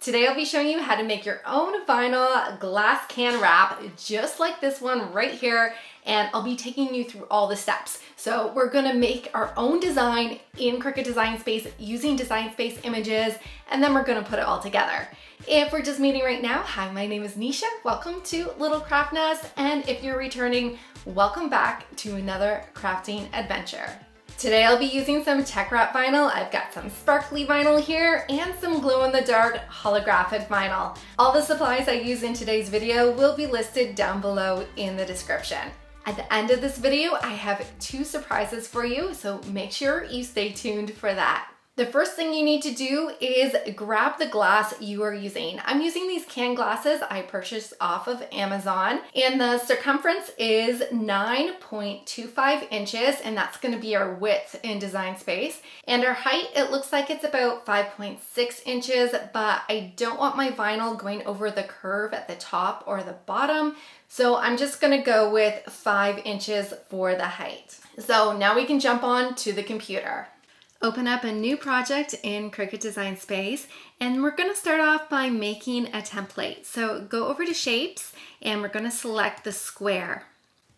Today I'll be showing you how to make your own vinyl glass can wrap, just like this one right here, and I'll be taking you through all the steps. So we're gonna make our own design in Cricut Design Space using Design Space images, and then we're gonna put it all together. If we're just meeting right now, hi, my name is Nisha. Welcome to Little Craft Nest, and if you're returning, welcome back to another crafting adventure. Today I'll be using some tech wrap vinyl. I've got some sparkly vinyl here and some glow-in-the-dark holographic vinyl. All the supplies I use in today's video will be listed down below in the description. At the end of this video, I have 2 surprises for you, so make sure you stay tuned for that. The first thing you need to do is grab the glass you are using. I'm using these can glasses I purchased off of Amazon, and the circumference is 9.25 inches, and that's gonna be our width in Design Space. And our height, it looks like it's about 5.6 inches, but I don't want my vinyl going over the curve at the top or the bottom, so I'm just gonna go with 5 inches for the height. So now we can jump on to the computer. Open up a new project in Cricut Design Space, and we're gonna start off by making a template. So go over to Shapes, and we're gonna select the square.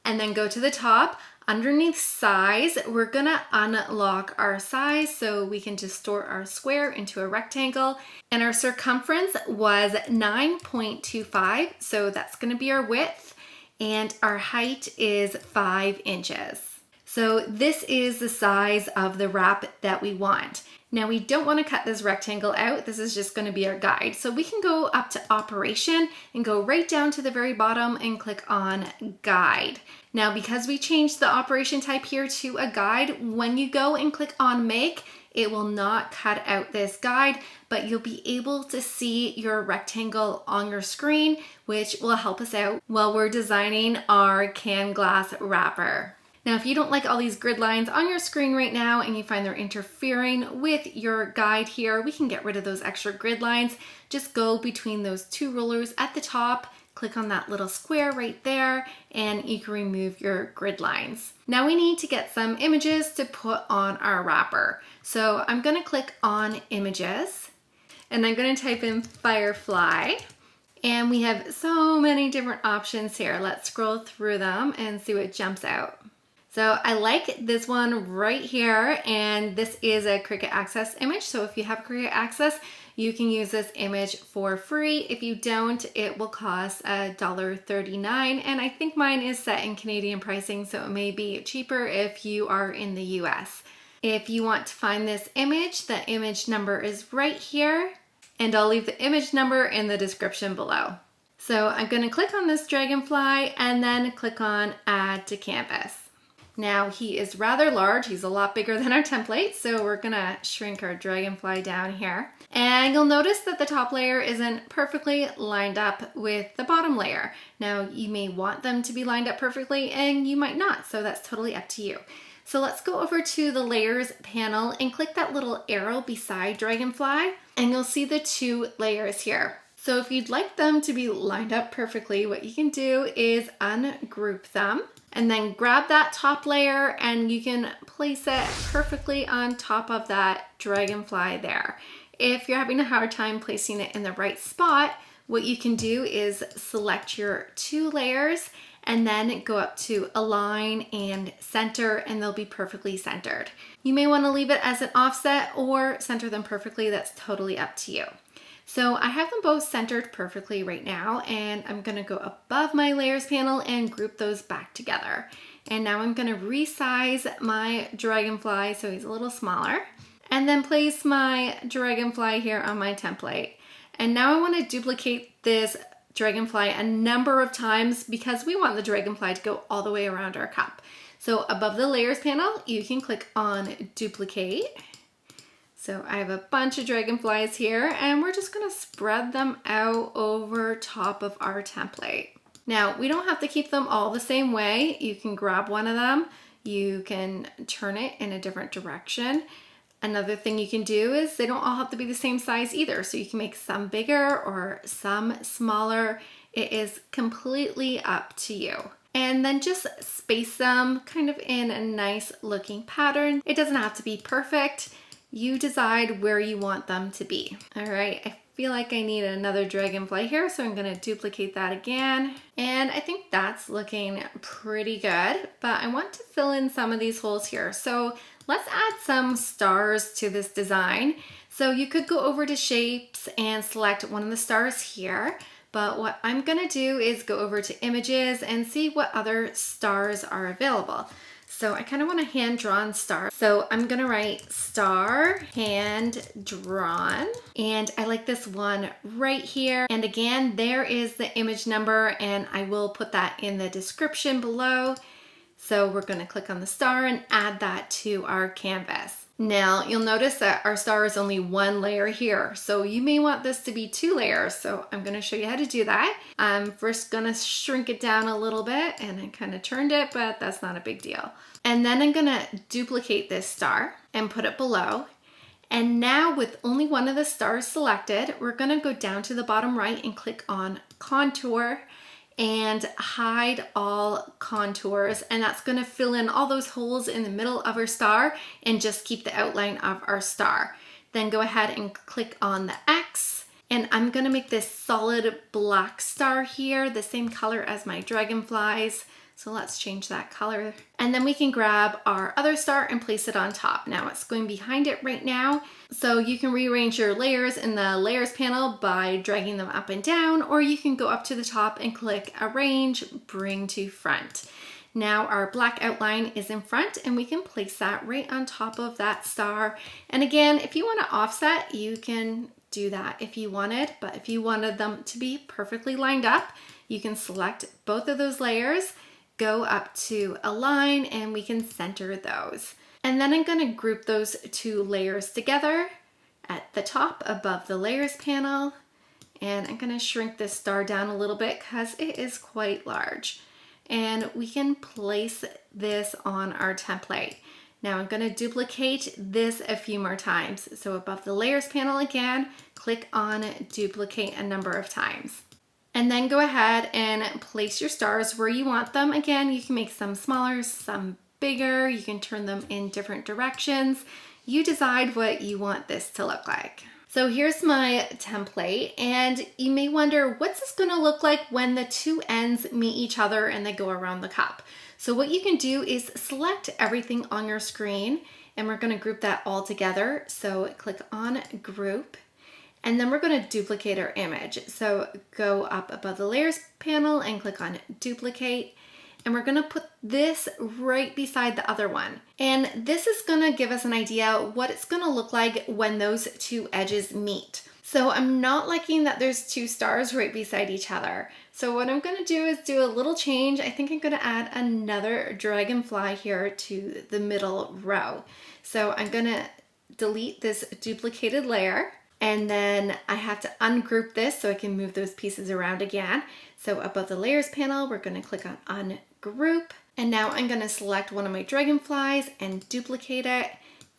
And then go to the top, underneath Size, we're gonna unlock our size so we can distort our square into a rectangle. And our circumference was 9.25, so that's gonna be our width, and our height is 5 inches. So this is the size of the wrap that we want. Now we don't want to cut this rectangle out. This is just going to be our guide. So we can go up to Operation and go right down to the very bottom and click on Guide. Now because we changed the operation type here to a guide, when you go and click on Make, it will not cut out this guide, but you'll be able to see your rectangle on your screen, which will help us out while we're designing our can glass wrapper. Now, if you don't like all these grid lines on your screen right now and you find they're interfering with your guide here, we can get rid of those extra grid lines. Just go between those 2 rulers at the top, click on that little square right there, and you can remove your grid lines. Now we need to get some images to put on our wrapper. So I'm gonna click on Images, and I'm gonna type in Firefly. And we have so many different options here. Let's scroll through them and see what jumps out. So I like this one right here, and this is a Cricut Access image. So if you have Cricut Access, you can use this image for free. If you don't, it will cost $1.39, and I think mine is set in Canadian pricing, so it may be cheaper if you are in the US. If you want to find this image, the image number is right here, and I'll leave the image number in the description below. So I'm gonna click on this dragonfly and then click on Add to Canvas. Now he is rather large, he's a lot bigger than our template, so we're gonna shrink our dragonfly down here. And you'll notice that the top layer isn't perfectly lined up with the bottom layer. Now you may want them to be lined up perfectly and you might not, so that's totally up to you. So let's go over to the Layers panel and click that little arrow beside dragonfly, and you'll see the 2 layers here. So if you'd like them to be lined up perfectly, what you can do is ungroup them and then grab that top layer, and you can place it perfectly on top of that dragonfly there. If you're having a hard time placing it in the right spot, what you can do is select your 2 layers and then go up to Align and Center, and they'll be perfectly centered. You may want to leave it as an offset or center them perfectly. That's totally up to you. So I have them both centered perfectly right now, and I'm gonna go above my Layers panel and group those back together. And now I'm gonna resize my dragonfly so he's a little smaller, and then place my dragonfly here on my template. And now I wanna duplicate this dragonfly a number of times because we want the dragonfly to go all the way around our cup. So above the Layers panel, you can click on Duplicate. So I have a bunch of dragonflies here, and we're just gonna spread them out over top of our template. Now, we don't have to keep them all the same way. You can grab one of them, you can turn it in a different direction. Another thing you can do is they don't all have to be the same size either. So you can make some bigger or some smaller. It is completely up to you. And then just space them kind of in a nice looking pattern. It doesn't have to be perfect. You decide where you want them to be. All right, I feel like I need another dragonfly here, so I'm gonna duplicate that again. And I think that's looking pretty good, but I want to fill in some of these holes here. So let's add some stars to this design. So you could go over to shapes and select one of the stars here, but what I'm gonna do is go over to images and see what other stars are available. So I kind of want a hand-drawn star. So I'm gonna write star hand-drawn. And I like this one right here. And again, there is the image number, and I will put that in the description below. So we're gonna click on the star and add that to our canvas. Now you'll notice that our star is only one layer here. So you may want this to be 2 layers. So I'm gonna show you how to do that. I'm first gonna shrink it down a little bit, and I kind of turned it, but that's not a big deal. And then I'm gonna duplicate this star and put it below. And now with only one of the stars selected, we're gonna go down to the bottom right and click on contour and hide all contours. And that's gonna fill in all those holes in the middle of our star and just keep the outline of our star. Then go ahead and click on the X. And I'm gonna make this solid black star here, the same color as my dragonflies. So let's change that color. And then we can grab our other star and place it on top. Now it's going behind it right now. So you can rearrange your layers in the layers panel by dragging them up and down, or you can go up to the top and click arrange, bring to front. Now our black outline is in front, and we can place that right on top of that star. And again, if you want to offset, you can do that if you wanted, but if you wanted them to be perfectly lined up, you can select both of those layers, go up to align, and we can center those. And then I'm going to group those 2 layers together at the top above the layers panel. And I'm going to shrink this star down a little bit because it is quite large. And we can place this on our template. Now I'm going to duplicate this a few more times. So above the layers panel again, click on duplicate a number of times. And then go ahead and place your stars where you want them. Again, you can make some smaller, some bigger. You can turn them in different directions. You decide what you want this to look like. So here's my template, and you may wonder, what's this gonna look like when the 2 ends meet each other and they go around the cup? So what you can do is select everything on your screen, and we're gonna group that all together. So click on group. And then we're going to duplicate our image. So go up above the layers panel and click on duplicate. And we're going to put this right beside the other one. And this is going to give us an idea what it's going to look like when those 2 edges meet. So I'm not liking that there's 2 stars right beside each other. So what I'm going to do is do a little change. I think I'm going to add another dragonfly here to the middle row. So I'm going to delete this duplicated layer. And then I have to ungroup this so I can move those pieces around again. So above the layers panel, we're going to click on ungroup. And now I'm going to select one of my dragonflies and duplicate it.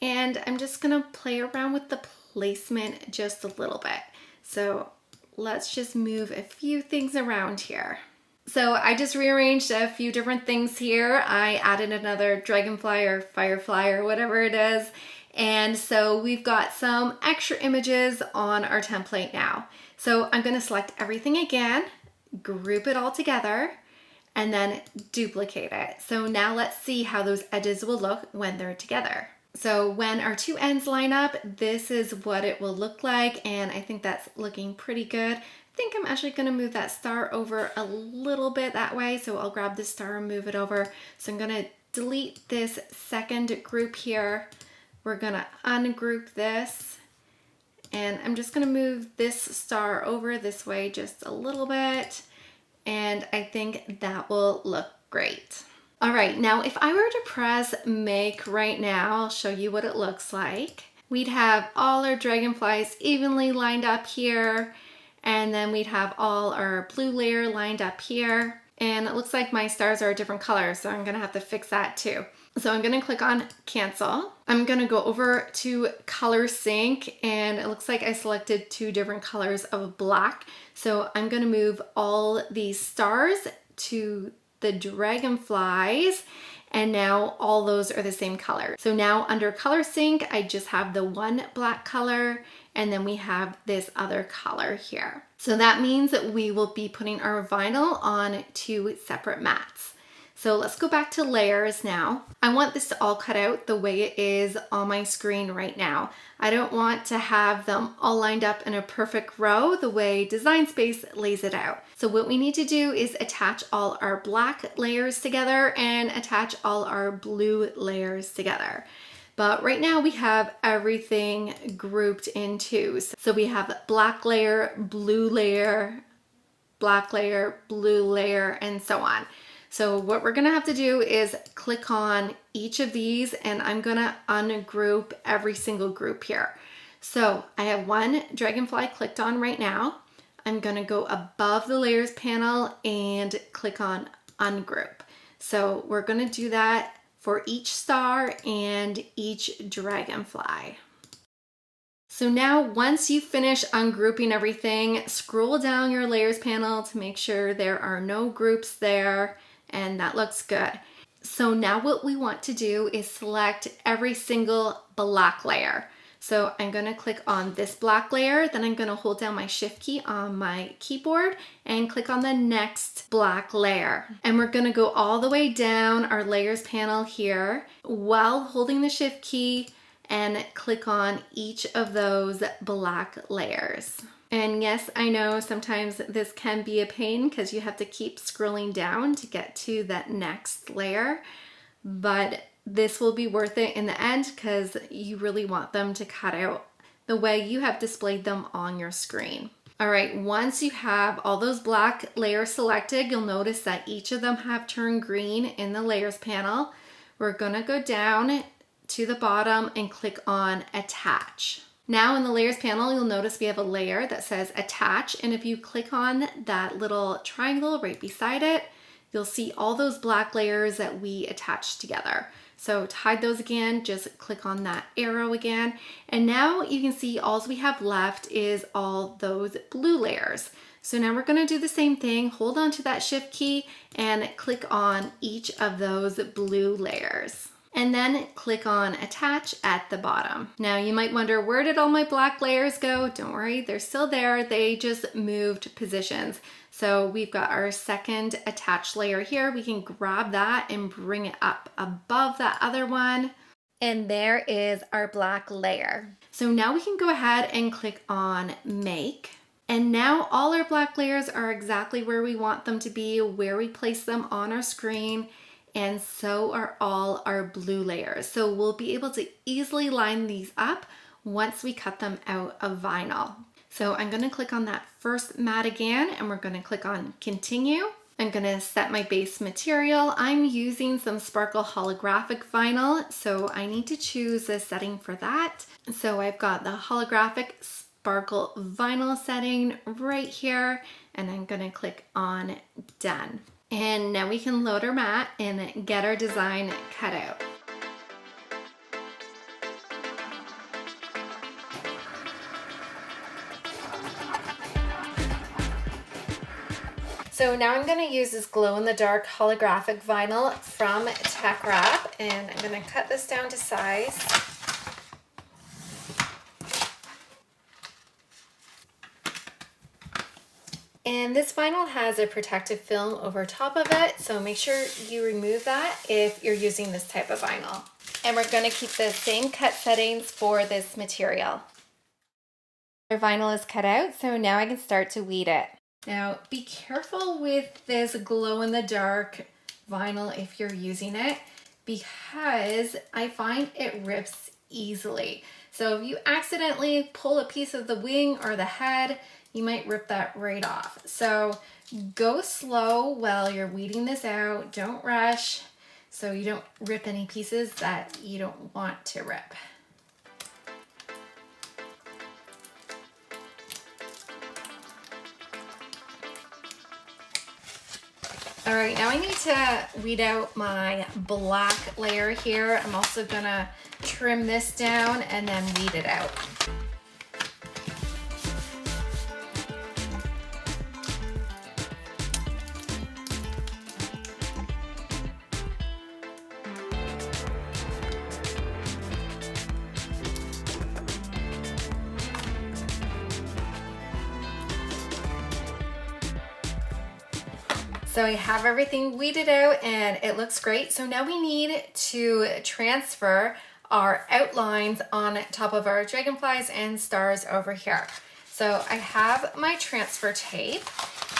And I'm just going to play around with the placement just a little bit. So let's just move a few things around here. So I just rearranged a few different things here. I added another dragonfly or firefly or whatever it is. And so we've got some extra images on our template now. So I'm going to select everything again, group it all together, and then duplicate it. So now let's see how those edges will look when they're together. So when our 2 ends line up, this is what it will look like. And I think that's looking pretty good. I think I'm actually going to move that star over a little bit that way. So I'll grab this star and move it over. So I'm going to delete this second group here. We're gonna ungroup this, and I'm just gonna move this star over this way just a little bit, and I think that will look great. All right, now if I were to press make right now, I'll show you what it looks like. We'd have all our dragonflies evenly lined up here, and then we'd have all our blue layer lined up here. And it looks like my stars are a different color, so I'm gonna have to fix that too. So I'm gonna click on cancel. I'm gonna go over to color sync, and it looks like I selected 2 different colors of black. So I'm gonna move all these stars to the dragonflies, and now all those are the same color. So now under color sync, I just have the 1 black color, and then we have this other color here. So that means that we will be putting our vinyl on 2 separate mats. So let's go back to layers now. I want this to all cut out the way it is on my screen right now. I don't want to have them all lined up in a perfect row the way Design Space lays it out. So what we need to do is attach all our black layers together and attach all our blue layers together. But right now we have everything grouped in 2s. So we have black layer, blue layer, black layer, blue layer, and so on. So what we're gonna have to do is click on each of these, and I'm gonna ungroup every single group here. So I have one dragonfly clicked on right now. I'm gonna go above the layers panel and click on ungroup. So we're gonna do that for each star and each dragonfly. So now once you finish ungrouping everything, scroll down your layers panel to make sure there are no groups there, and that looks good. So now what we want to do is select every single black layer. So I'm gonna click on this black layer, then I'm gonna hold down my shift key on my keyboard and click on the next black layer. And we're gonna go all the way down our layers panel here while holding the shift key and click on each of those black layers. And yes, I know sometimes this can be a pain because you have to keep scrolling down to get to that next layer, but this will be worth it in the end because you really want them to cut out the way you have displayed them on your screen. All right, once you have all those black layers selected, you'll notice that each of them have turned green in the layers panel. We're gonna go down to the bottom and click on attach. Now in the layers panel, you'll notice we have a layer that says attach, and if you click on that little triangle right beside it, you'll see all those black layers that we attached together. So to hide those again, just click on that arrow again. And now you can see all we have left is all those blue layers. So now we're gonna do the same thing, hold on to that shift key and click on each of those blue layers. And then click on attach at the bottom. Now you might wonder, where did all my black layers go? Don't worry, they're still there. They just moved positions. So we've got our second attached layer here. We can grab that and bring it up above that other one. And there is our black layer. So now we can go ahead and click on make. And now all our black layers are exactly where we want them to be, where we place them on our screen. And so are all our blue layers. So we'll be able to easily line these up once we cut them out of vinyl. So I'm gonna click on that first mat again, and we're gonna click on continue. I'm gonna set my base material. I'm using some sparkle holographic vinyl, so I need to choose a setting for that. So I've got the holographic sparkle vinyl setting right here, and I'm gonna click on done. And now we can load our mat and get our design cut out. So now I'm going to use this glow-in-the-dark holographic vinyl from Tech Wrap, and I'm going to cut this down to size. And this vinyl has a protective film over top of it, so make sure you remove that if you're using this type of vinyl. And we're going to keep the same cut settings for this material. Our vinyl is cut out, so now I can start to weed it. Now be careful with this glow-in-the-dark vinyl if you're using it, because I find it rips easily. So if you accidentally pull a piece of the wing or the head, you might rip that right off. So go slow while you're weeding this out. Don't rush so you don't rip any pieces that you don't want to rip. All right, now I need to weed out my black layer here. I'm also gonna trim this down and then weed it out. So I have everything weeded out and it looks great. So now we need to transfer our outlines on top of our dragonflies and stars over here. So I have my transfer tape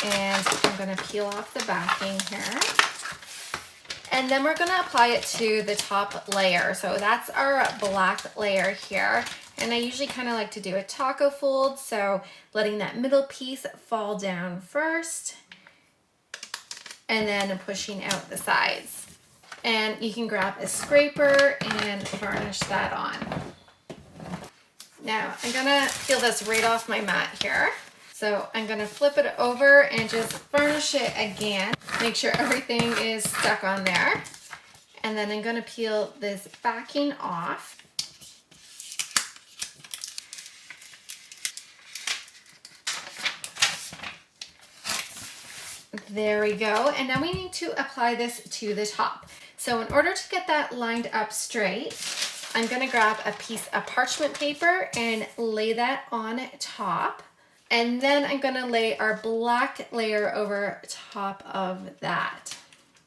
and I'm gonna peel off the backing here. And then we're gonna apply it to the top layer. So that's our black layer here. And I usually kind of like to do a taco fold. So letting that middle piece fall down first and then pushing out the sides. And you can grab a scraper and varnish that on. Now I'm gonna peel this right off my mat here. So I'm gonna flip it over and just varnish it again. Make sure everything is stuck on there. And then I'm gonna peel this backing off. There we go. And now we need to apply this to the top. So in order to get that lined up straight, I'm gonna grab a piece of parchment paper and lay that on top. And then I'm gonna lay our black layer over top of that.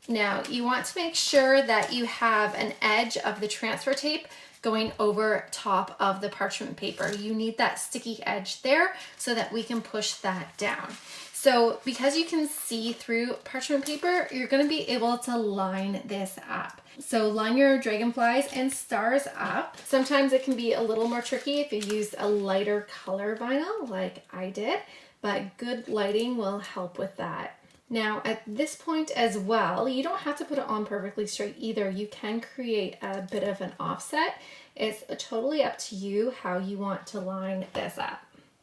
Now you want to make sure that you have an edge of the transfer tape going over top of the parchment paper. You need that sticky edge there so that we can push that down. So because you can see through parchment paper, you're gonna be able to line this up. So line your dragonflies and stars up. Sometimes it can be a little more tricky if you use a lighter color vinyl like I did, but good lighting will help with that. Now at this point as well, you don't have to put it on perfectly straight either. You can create a bit of an offset. It's totally up to you how you want to line this up.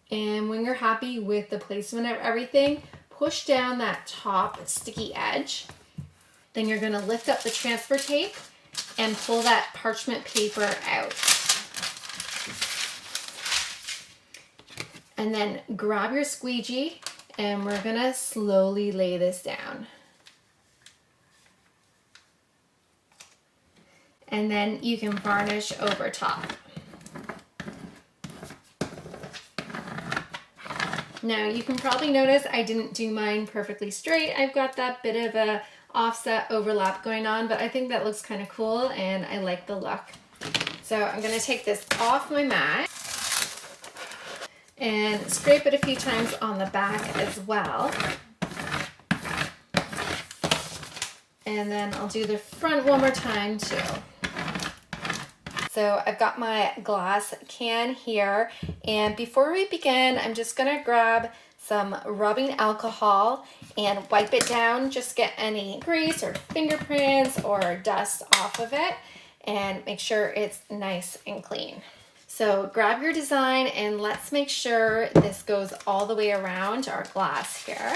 And when you're happy with the placement of everything, push down that top sticky edge. Then you're gonna lift up the transfer tape and pull that parchment paper out. And then grab your squeegee and we're gonna slowly lay this down. And then you can varnish over top. Now you can probably notice I didn't do mine perfectly straight. I've got that bit of a offset overlap going on, but I think that looks kind of cool and I like the look. So I'm gonna take this off my mat and scrape it a few times on the back as well. And then I'll do the front one more time too. So I've got my glass can here, and before we begin, I'm just gonna grab some rubbing alcohol and wipe it down, just get any grease or fingerprints or dust off of it and make sure it's nice and clean. So grab your design and let's make sure this goes all the way around our glass here.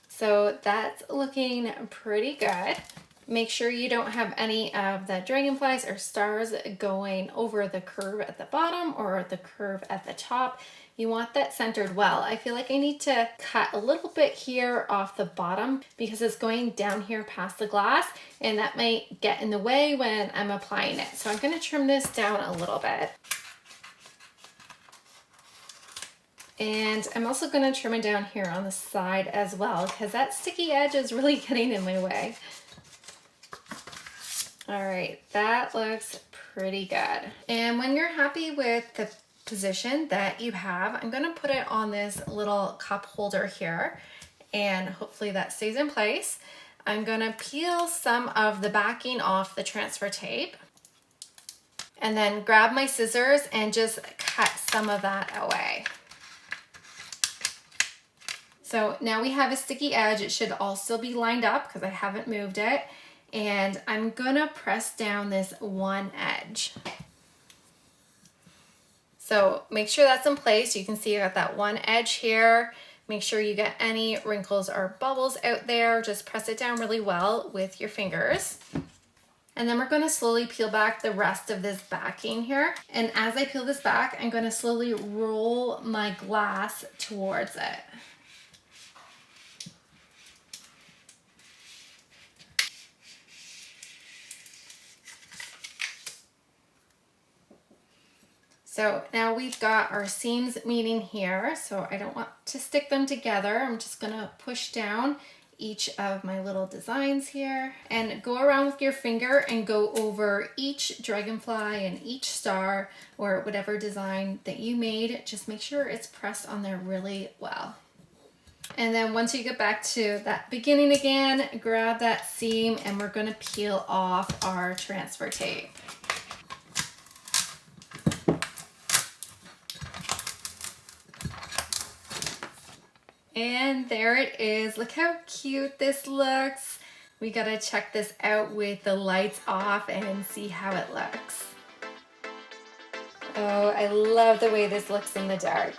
So that's looking pretty good. Make sure you don't have any of the dragonflies or stars going over the curve at the bottom or the curve at the top. You want that centered well. I feel like I need to cut a little bit here off the bottom because it's going down here past the glass and that might get in the way when I'm applying it. So I'm going to trim this down a little bit. And I'm also going to trim it down here on the side as well because that sticky edge is really getting in my way. All right, that looks pretty good. And when you're happy with the position that you have, I'm gonna put it on this little cup holder here and hopefully that stays in place. I'm gonna peel some of the backing off the transfer tape and then grab my scissors and just cut some of that away. So now we have a sticky edge. It should all still be lined up because I haven't moved it. And I'm gonna press down this one edge. So make sure that's in place. You can see I got that one edge here. Make sure you get any wrinkles or bubbles out there. Just press it down really well with your fingers. And then we're gonna slowly peel back the rest of this backing here. And as I peel this back, I'm gonna slowly roll my glass towards it. So now we've got our seams meeting here, so I don't want to stick them together. I'm just gonna push down each of my little designs here and go around with your finger and go over each dragonfly and each star or whatever design that you made. Just make sure it's pressed on there really well. And then once you get back to that beginning again, grab that seam and we're gonna peel off our transfer tape. And there it is. Look how cute this looks. We gotta check this out with the lights off and see how it looks. Oh, I love the way this looks in the dark.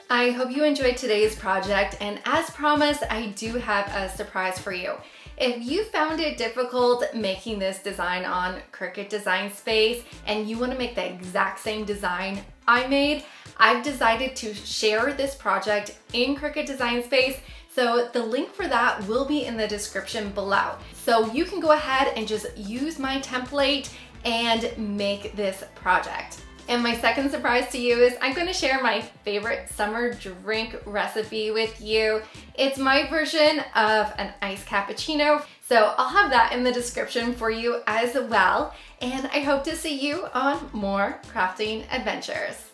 I hope you enjoyed today's project, and as promised, I do have a surprise for you. If you found it difficult making this design on Cricut Design Space and you want to make the exact same design I made, I've decided to share this project in Cricut Design Space, so the link for that will be in the description below. So you can go ahead and just use my template and make this project. And my second surprise to you is I'm going to share my favorite summer drink recipe with you. It's my version of an iced cappuccino, so I'll have that in the description for you as well. And I hope to see you on more crafting adventures.